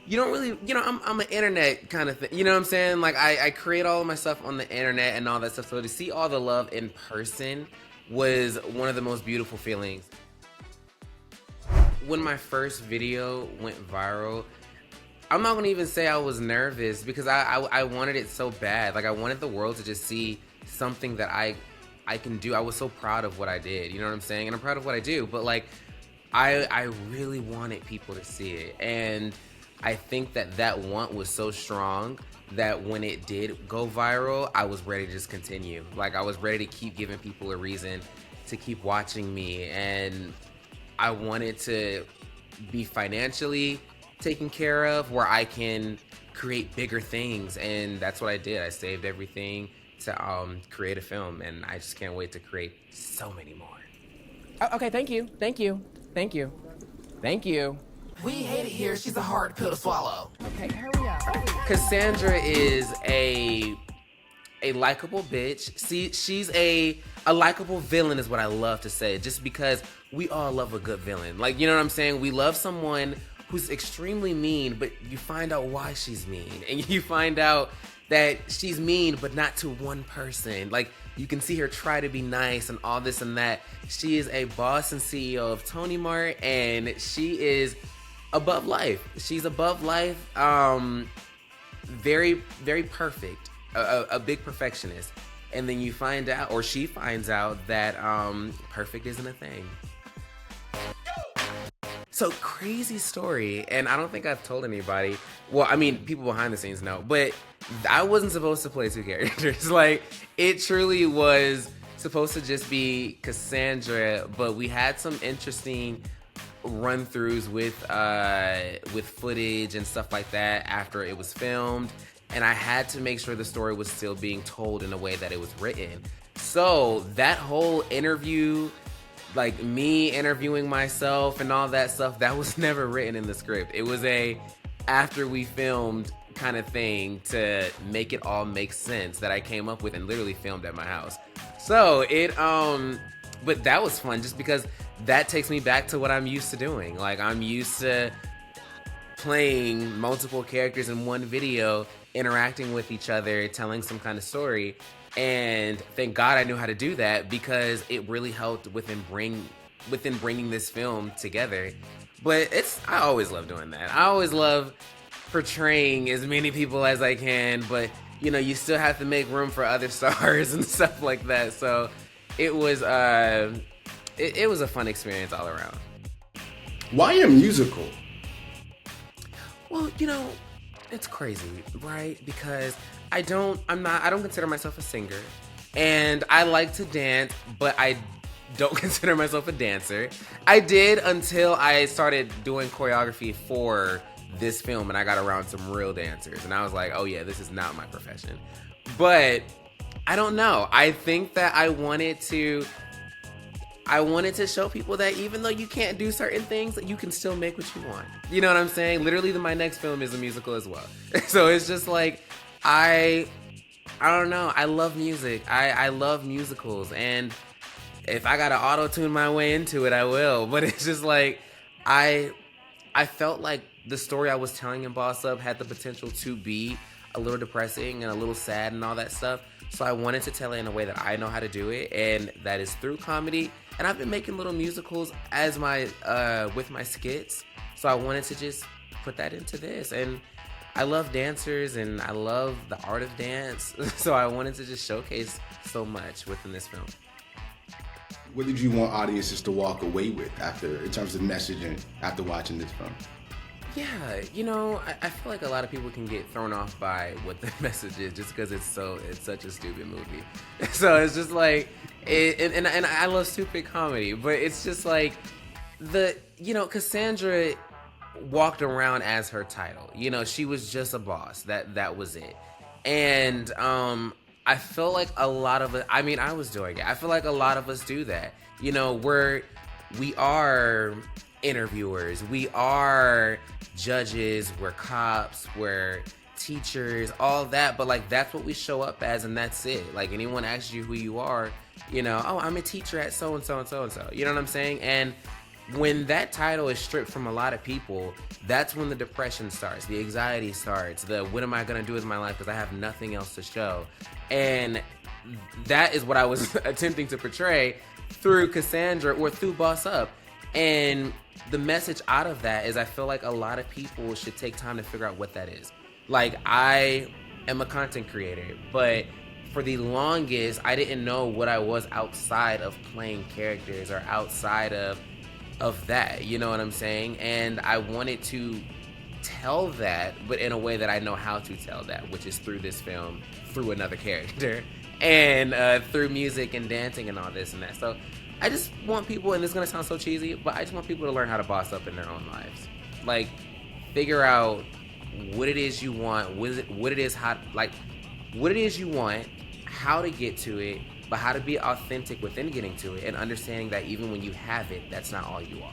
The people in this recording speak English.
you don't really, I'm an internet kind of thing. You know what I'm saying? Like I create all of my stuff on the internet and all that stuff. So to see all the love in person was one of the most beautiful feelings. When my first video went viral, I'm not gonna even say I was nervous because I wanted it so bad. Like I wanted the world to just see something that I can do. I was so proud of what I did. You know what I'm saying? And I'm proud of what I do. But like I really wanted people to see it, and I think that want was so strong that when it did go viral, I was ready to just continue. Like I was ready to keep giving people a reason to keep watching me, and I wanted to be financially taken care of where I can create bigger things, and that's what I did. I saved everything to create a film, and I just can't wait to create so many more. Okay, thank you. Thank you. Thank you. Thank you. We hate it here. She's a hard pill to swallow. Okay, hurry up. Cassandra is a likable bitch. See, she's a likable villain is what I love to say, just because we all love a good villain. Like, you know what I'm saying? We love someone who's extremely mean, but you find out why she's mean. And you find out that she's mean, but not to one person. Like, you can see her try to be nice and all this and that. She is a boss and CEO of Tony Mart, and she is above life. She's above life. Very, very perfect. A big perfectionist. And then you find out, or she finds out, that perfect isn't a thing. So crazy story, and I don't think I've told anybody. Well, I mean, people behind the scenes know, but I wasn't supposed to play two characters. Like, it truly was supposed to just be Cassandra, but we had some interesting run-throughs with footage and stuff like that after it was filmed, and I had to make sure the story was still being told in a way that it was written. So that whole interview, like me interviewing myself and all that stuff, that was never written in the script. It was a after we filmed kind of thing to make it all make sense that I came up with and literally filmed at my house. So it but that was fun just because that takes me back to what I'm used to doing. Like, I'm used to playing multiple characters in one video, interacting with each other, telling some kind of story. And thank God I knew how to do that, because it really helped within bringing this film together. But I always love doing that. I always love portraying as many people as I can, but you know, you still have to make room for other stars and stuff like that. So it was it was a fun experience all around. Why a musical? Well, you know, it's crazy, right? Because I don't consider myself a singer, and I like to dance, but I don't consider myself a dancer. I did until I started doing choreography for this film, and I got around some real dancers, and I was like, oh yeah, this is not my profession. But I don't know. I think that I wanted to show people that even though you can't do certain things, that you can still make what you want. You know what I'm saying? Literally, my next film is a musical as well. So it's just like, I don't know. I love music. I love musicals, and if I gotta auto-tune my way into it, I will. But it's just like, I felt like the story I was telling in Boss Up had the potential to be a little depressing and a little sad and all that stuff. So I wanted to tell it in a way that I know how to do it, and that is through comedy. And I've been making little musicals as with my skits. So I wanted to just put that into this. And I love dancers and I love the art of dance. So I wanted to just showcase so much within this film. What did you want audiences to walk away with in terms of messaging after watching this film? Yeah, you know, I feel like a lot of people can get thrown off by what the message is just because it's such a stupid movie. So it's just like, and I love stupid comedy, but it's just like, Cassandra walked around as her title. You know, she was just a boss. That was it. And I feel like a lot of it, I mean, I was doing it. I feel like a lot of us do that. You know, we are interviewers, we are judges, we're cops, we're teachers, all that, but like, that's what we show up as, and that's it. Like, anyone asks you who you are, you know, oh, I'm a teacher at so and so and so and so. You know what I'm saying? And when that title is stripped from a lot of people, that's when the depression starts, the anxiety starts, the what am I gonna do with my life because I have nothing else to show. And that is what I was attempting to portray through Cassandra or through Boss Up. And the message out of that is I feel like a lot of people should take time to figure out what that is. Like, I am a content creator, but for the longest, I didn't know what I was outside of playing characters or outside of that, you know what I'm saying? And I wanted to tell that, but in a way that I know how to tell that, which is through this film, through another character, and through music and dancing and all this and that. So I just want people, and this is gonna sound so cheesy, but I just want people to learn how to boss up in their own lives. Like, figure out what it is you want, what it is you want, how to get to it, but how to be authentic within getting to it, and understanding that even when you have it, that's not all you are.